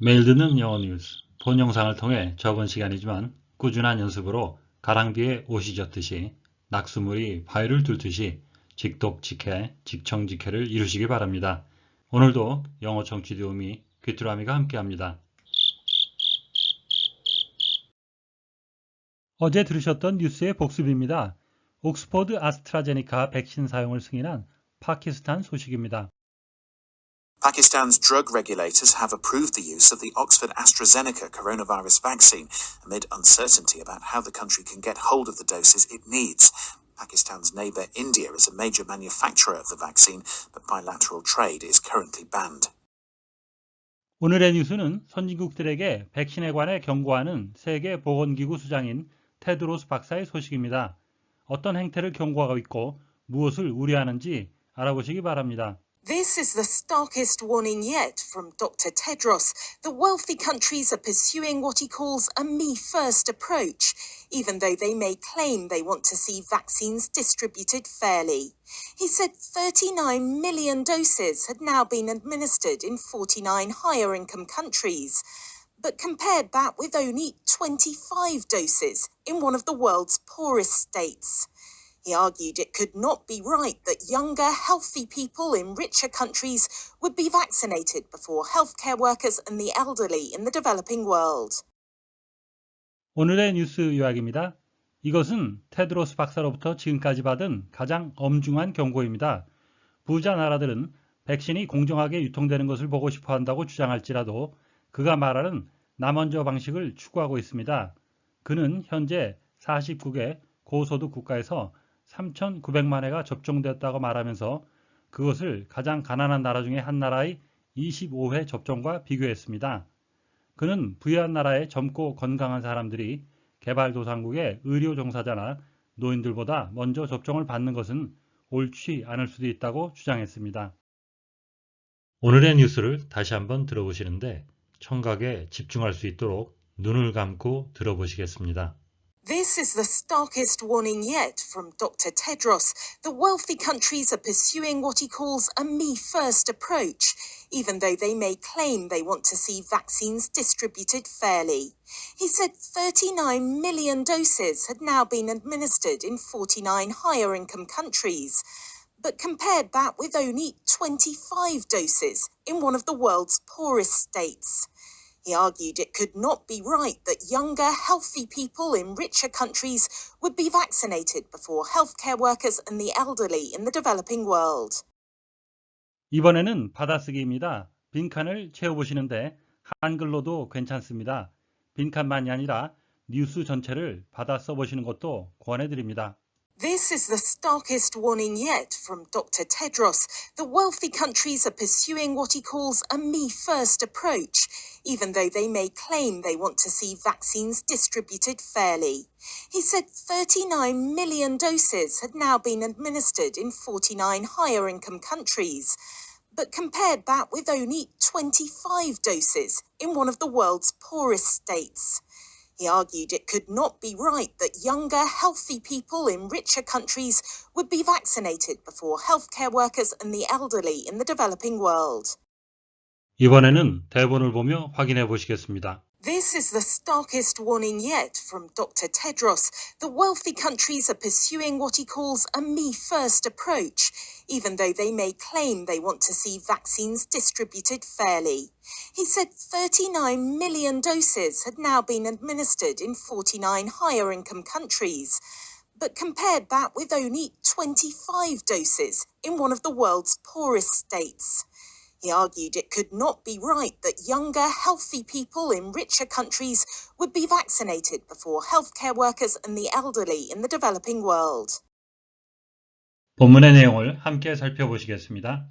매일 듣는 영어 뉴스, 본 영상을 통해 적은 시간이지만 꾸준한 연습으로 가랑비에 옷이 젖듯이 낙수물이 바위를 뚫듯이 직독직해, 직청직해를 이루시기 바랍니다. 오늘도 영어 청취 도우미 귀뚜라미가 함께합니다. 어제 들으셨던 뉴스의 복습입니다. 옥스퍼드 아스트라제네카 백신 사용을 승인한 파키스탄 소식입니다. Pakistan's drug regulators have approved the use of the Oxford AstraZeneca coronavirus vaccine amid uncertainty about how the country can get hold of the doses it needs. Pakistan's neighbour India is a major manufacturer of the vaccine, but bilateral trade is currently banned. 오늘의 뉴스는 선진국들에게 백신에 관해 경고하는 세계보건기구 수장인 테드로스 박사의 소식입니다. 어떤 행태를 경고하고 있고 무엇을 우려하는지 알아보시기 바랍니다. This is the starkest warning yet from Dr. Tedros. The wealthy countries are pursuing what he calls a me-first approach, even though they may claim they want to see vaccines distributed fairly. He said 39 million doses had now been administered in 49 higher-income countries, but compared that with only 25 doses in one of the world's poorest states. He argued it could not be right that younger, healthy people in richer countries would be vaccinated before healthcare workers and the elderly in the developing world. 오늘의 뉴스 요약입니다. 이것은 테드로스 박사로부터 지금까지 받은 가장 엄중한 경고입니다. 부자 나라들은 백신이 공정하게 유통되는 것을 보고 싶어 한다고 주장할지라도 그가 말하는 나 먼저 방식을 추구하고 있습니다. 그는 현재 49개 고소득 국가에서 3,900만 회가 접종되었다고 말하면서 그것을 가장 가난한 나라 중에 한 나라의 25회 접종과 비교했습니다. 그는 부유한 나라의 젊고 건강한 사람들이 개발도상국의 의료 종사자나 노인들보다 먼저 접종을 받는 것은 옳지 않을 수도 있다고 주장했습니다. 오늘의 뉴스를 다시 한번 들어보시는데 청각에 집중할 수 있도록 눈을 감고 들어보시겠습니다. This is the starkest warning yet from Dr. Tedros. The wealthy countries are pursuing what he calls a me-first approach, even though they may claim they want to see vaccines distributed fairly. He said 39 million doses had now been administered in 49 higher-income countries, but compared that with only 25 doses in one of the world's poorest states. He argued it could not be right that younger, healthy people in richer countries would be vaccinated before healthcare workers and the elderly in the developing world. 이번에는 받아쓰기입니다. 빈칸을 채워보시는데 한글로도 괜찮습니다. 빈칸만이 아니라 뉴스 전체를 받아 써보시는 것도 권해드립니다. This is the starkest warning yet from Dr. Tedros. The wealthy countries are pursuing what he calls a me-first approach, even though they may claim they want to see vaccines distributed fairly. He said 39 million doses had now been administered in 49 higher-income countries, but compared that with only 25 doses in one of the world's poorest states. He argued it could not be right that younger, healthy people in richer countries would be vaccinated before healthcare workers and the elderly in the developing world. 이번에는 대본을 보며 확인해 보시겠습니다. This is the starkest warning yet from Dr. Tedros. The wealthy countries are pursuing what he calls a me-first approach, even though they may claim they want to see vaccines distributed fairly. He said 39 million doses had now been administered in 49 higher-income countries, but compared that with only 25 doses in one of the world's poorest states. He argued it could not be right that younger, healthy people in richer countries would be vaccinated before healthcare workers and the elderly in the developing world. 본문의 내용을 함께 살펴보시겠습니다.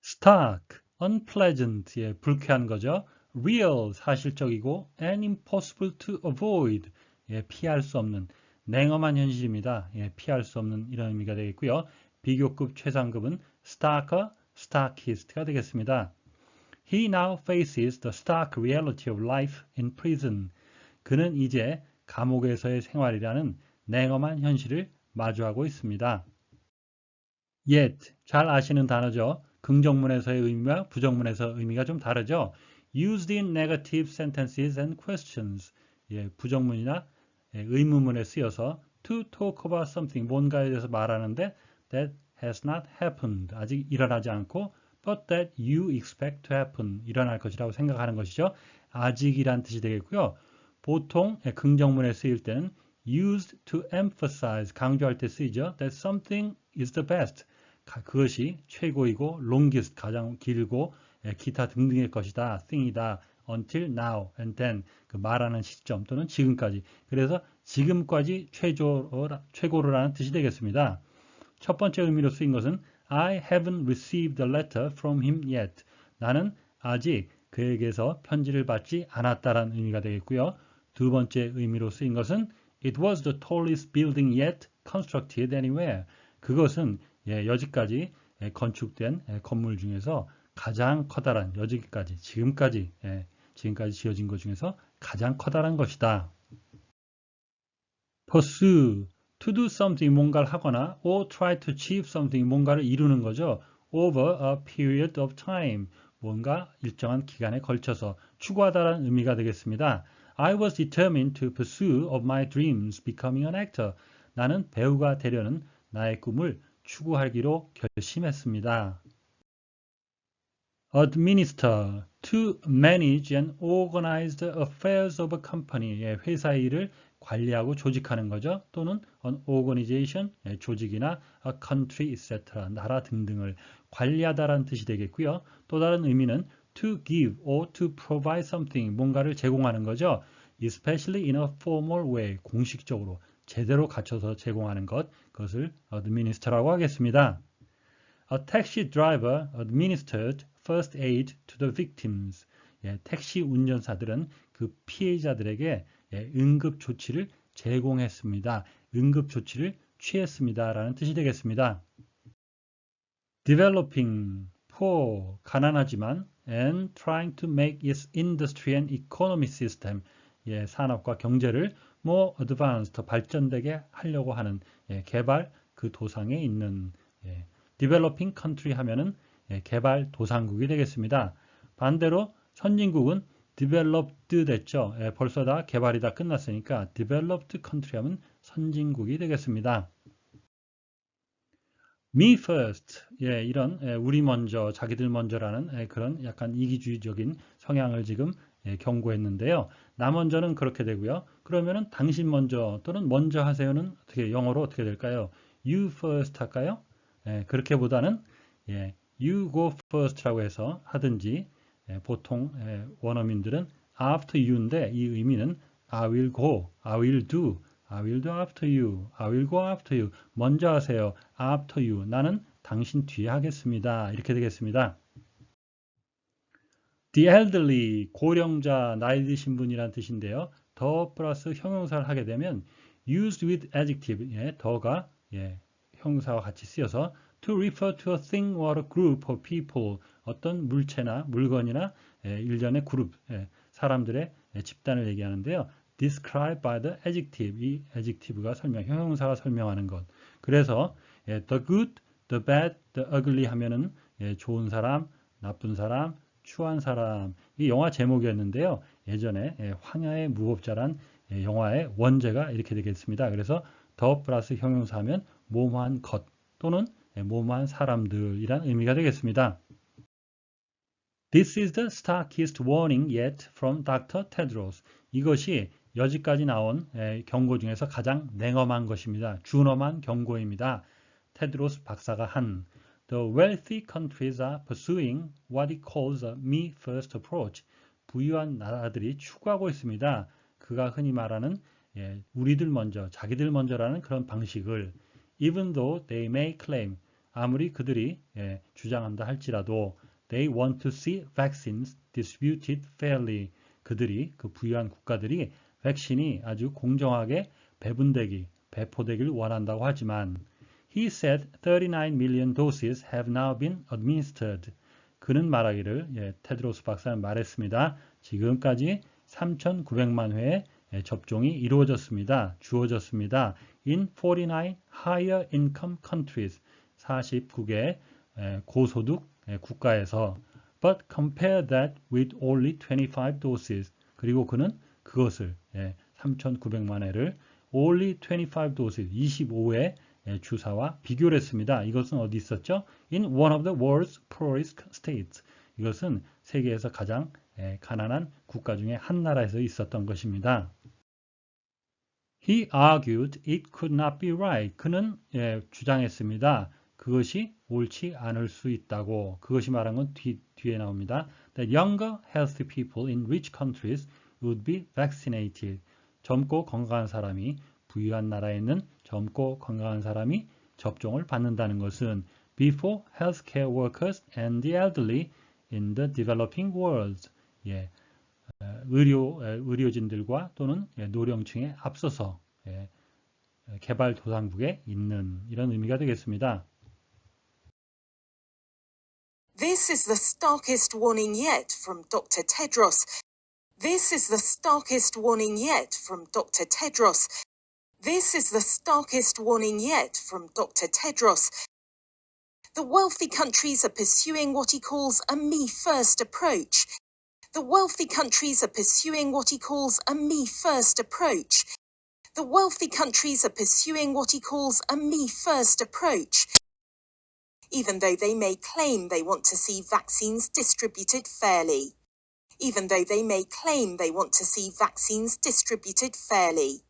stark, unpleasant, 불쾌한 거죠. real, 사실적이고 and impossible to avoid, 피할 수 없는, 냉엄한 현실입니다. 피할 수 없는 이런 의미가 되겠고요. 비교급 최상급은 starker, starkist가 되겠습니다. He now faces the stark reality of life in prison. 그는 이제 감옥에서의 생활이라는 냉엄한 현실을 마주하고 있습니다. Yet, 잘 아시는 단어죠. 긍정문에서의 의미와 부정문에서 의미가 좀 다르죠. Used in negative sentences and questions. 예, 부정문이나 의문문에 쓰여서 to talk about something, 뭔가에 대해서 말하는데 that has not happened. 아직 일어나지 않고 but that you expect to happen. 일어날 것이라고 생각하는 것이죠. 아직이란 뜻이 되겠고요. 보통 긍정문에 쓰일 때는 used to emphasize, 강조할 때 쓰이죠. That something is the best. 그것이 최고이고 longest, 가장 길고 기타 등등의 것이다, thing이다. until now and then, 그 말하는 시점 또는 지금까지. 그래서 지금까지 최고로라는 뜻이 되겠습니다. 첫 번째 의미로 쓰인 것은 I haven't received a letter from him yet. 나는 아직 그에게서 편지를 받지 않았다라는 의미가 되겠고요. 두 번째 의미로 쓰인 것은 It was the tallest building yet constructed anywhere. 그것은 여지까지 건축된 건물 중에서 가장 커다란, 여지까지, 지금까지 지어진 것 중에서 가장 커다란 것이다. pursue, to do something, 뭔가를 하거나 or try to achieve something, 뭔가를 이루는 거죠. over a period of time, 뭔가 일정한 기간에 걸쳐서 추구하다라는 의미가 되겠습니다. I was determined to pursue of my dreams becoming an actor. 나는 배우가 되려는 나의 꿈을 추구하기로 결심했습니다. administer, to manage and organize the affairs of a company. 회사의 일을 관리하고 조직하는 거죠. 또는 an organization, 조직이나 a country, etc. 나라 등등을 관리하다라는 뜻이 되겠고요. 또 다른 의미는 to give or to provide something, 뭔가를 제공하는 거죠. especially in a formal way, 공식적으로 제대로 갖춰서 제공하는 것, 그것을 administer라고 하겠습니다. A taxi driver administered first aid to the victims. 택시 운전사들은 그 피해자들에게 응급 조치를 제공했습니다. 응급 조치를 취했습니다. 라는 뜻이 되겠습니다. Developing, poor, 가난하지만 and trying to make its industry and economy system, 산업과 경제를 more advanced, 더 발전되게 하려고 하는 개발 그 도상에 있는 developing country 하면은 개발 도상국이 되겠습니다. 반대로 선진국은 developed 됐죠. 벌써 다 개발이 다 끝났으니까 developed country 하면 선진국이 되겠습니다. me first, 이런 우리 먼저, 자기들 먼저라는 그런 약간 이기주의적인 성향을 지금 경고했는데요. 나 먼저는 그렇게 되고요. 그러면은 당신 먼저 또는 먼저 하세요는 어떻게 영어로 어떻게 될까요? you first 할까요? 그렇게보다는 you go first라고 해서 하든지 보통 원어민들은 after you인데 이 의미는 I will go, I will do after you, I will go after you. 먼저 하세요. after you. 나는 당신 뒤에 하겠습니다. 이렇게 되겠습니다. The elderly, 고령자, 나이 드신 분이란 뜻인데요. 더 플러스 형용사를 하게 되면 used with adjective, 더가 형용사와 같이 쓰여서 to refer to a thing or a group of people, 어떤 물체나 물건이나 일련의 그룹, 사람들의 집단을 얘기하는데요. described by the adjective, 이 adjective가 형용사가 설명하는 것. 그래서 the good, the bad, the ugly 하면은 좋은 사람, 나쁜 사람, 추한 사람. 이 영화 제목이었는데요. 예전에 황야의 무법자란 영화의 원제가 이렇게 되겠습니다. 그래서 더 플러스 형용사하면 뭐뭐한 것 또는 뭐뭐한 사람들이란 의미가 되겠습니다. This is the starkest warning yet from Dr. Tedros. 이것이 여지까지 나온 경고 중에서 가장 냉엄한 것입니다. 준엄한 경고입니다. 테드로스 박사가 한 The wealthy countries are pursuing what he calls a me first approach. 부유한 나라들이 추구하고 있습니다. 그가 흔히 말하는 우리들 먼저, 자기들 먼저라는 그런 방식을 even though they may claim, 아무리 그들이 주장한다 할지라도 they want to see vaccines distributed fairly. 그들이, 그 부유한 국가들이 백신이 아주 공정하게 배포되길 원한다고 하지만 He said 39 million doses have now been administered. 그는 말하기를, 테드로스 박사는 말했습니다. 지금까지 3,900만 회의 접종이 이루어졌습니다. 주어졌습니다. In 49 higher income countries. 49개 고소득 국가에서 but compare that with only 25 doses. 그리고 그는 그것을 3,900만 회를 only 25 doses, 25회 주사와 비교를 했습니다. 이것은 어디 있었죠? In one of the world's poorest states. 이것은 세계에서 가장 가난한 국가 중에 한 나라에서 있었던 것입니다. He argued it could not be right. 그는 주장했습니다. 그것이 옳지 않을 수 있다고. 그것이 말한 건 뒤에 나옵니다. That younger, healthy people in rich countries would be vaccinated. 젊고 건강한 사람이 부유한 나라에 있는 젊고 건강한 사람이 접종을 받는다는 것은 before healthcare workers and the elderly in the developing world. 의료진들과 또는 노령층에 앞서서 개발도상국에 있는 이런 의미가 되겠습니다. This is the starkest warning yet from Dr. Tedros. This is the starkest warning yet from Dr. Tedros. This is the starkest warning yet from Dr. Tedros. The wealthy countries are pursuing what he calls a me-first approach. The wealthy countries are pursuing what he calls a me-first approach. The wealthy countries are pursuing what he calls a me-first approach, even though they may claim they want to see vaccines distributed fairly. Even though they may claim they want to see vaccines distributed fairly.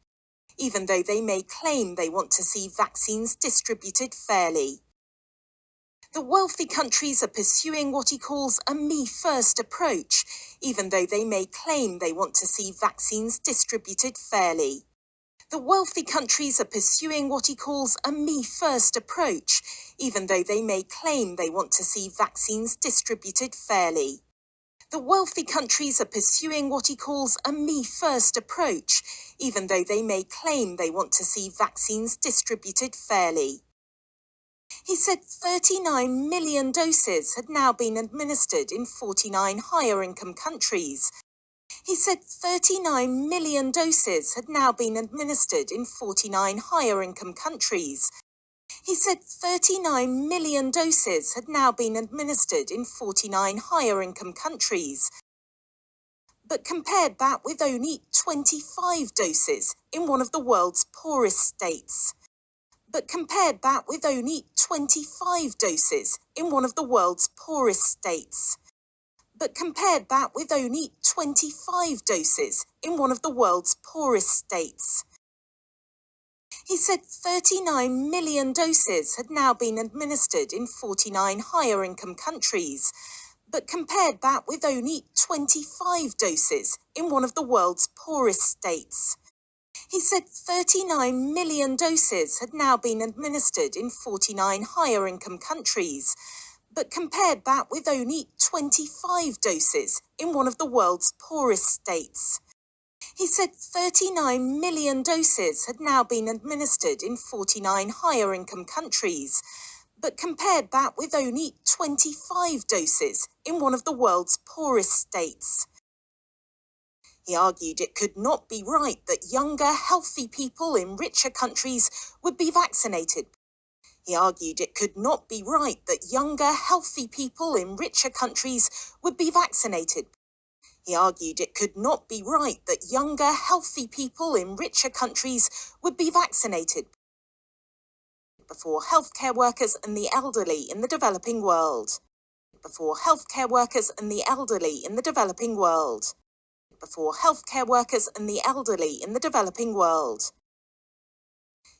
Even though they may claim they want to see vaccines distributed fairly. The wealthy countries are pursuing what he calls a me-first approach, even though they may claim they want to see vaccines distributed fairly. The wealthy countries are pursuing what he calls a me-first approach, even though they may claim they want to see vaccines distributed fairly. The wealthy countries are pursuing what he calls a me-first approach, even though they may claim they want to see vaccines distributed fairly. He said 39 million doses had now been administered in 49 higher-income countries. He said 39 million doses had now been administered in 49 higher-income countries. He said 39 million doses had now been administered in 49 higher-income countries. But compared that with only 25 doses in one of the world's poorest states. But compared that with only 25 doses in one of the world's poorest states. But compared that with only 25 doses in one of the world's poorest states. He said 39 million doses had now been administered in 49 higher-income countries, but compared that with only 25 doses in one of the world's poorest states. He said 39 million doses had now been administered in 49 higher-income countries, but compared that with only 25 doses in one of the world's poorest states. He said 39 million doses had now been administered in 49 higher-income countries, but compared that with only 25 doses in one of the world's poorest states. He argued it could not be right that younger, healthy people in richer countries would be vaccinated. He argued it could not be right that younger, healthy people in richer countries would be vaccinated. He argued it could not be right that younger, healthy people in richer countries would be vaccinated before healthcare workers and the elderly in the developing world. Before healthcare workers and the elderly in the developing world. Before healthcare workers and the elderly in the developing world.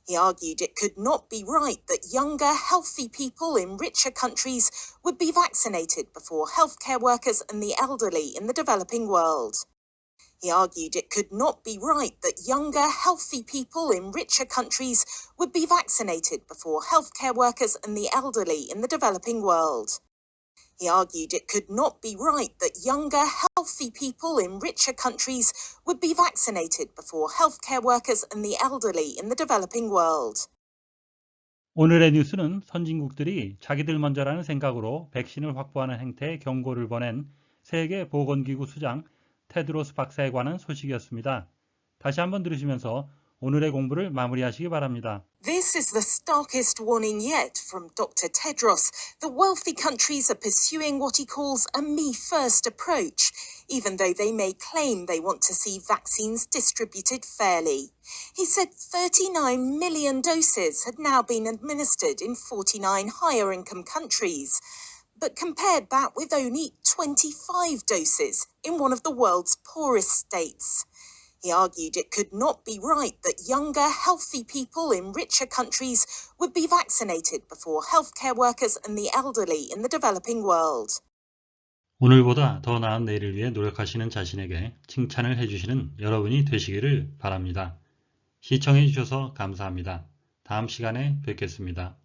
He argued it could not be right that younger, healthy people in richer countries would be vaccinated before healthcare workers and the elderly in the developing world. He argued it could not be right that younger, healthy people in richer countries would be vaccinated before healthcare workers and the elderly in the developing world. He argued it could not be right that younger, healthy people in richer countries would be vaccinated before healthcare workers and the elderly in the developing world. 오늘의 뉴스는 선진국들이 자기들 먼저라는 생각으로 백신을 확보하는 행태에 경고를 보낸 세계보건기구 수장 테드로스 박사에 관한 소식이었습니다. 다시 한번 들으시면서 오늘의 공부를 마무리하시기 바랍니다. This is the starkest warning yet from Dr. Tedros. The wealthy countries are pursuing what he calls a me-first approach, even though they may claim they want to see vaccines distributed fairly. He said 39 million doses had now been administered in 49 higher-income countries, but compared that with only 25 doses in one of the world's poorest states. He argued it could not be right that younger, healthy people in richer countries would be vaccinated before healthcare workers and the elderly in the developing world. 오늘보다 더 나은 내일을 위해 노력하시는 자신에게 칭찬을 해주시는 여러분이 되시기를 바랍니다. 시청해 주셔서 감사합니다. 다음 시간에 뵙겠습니다.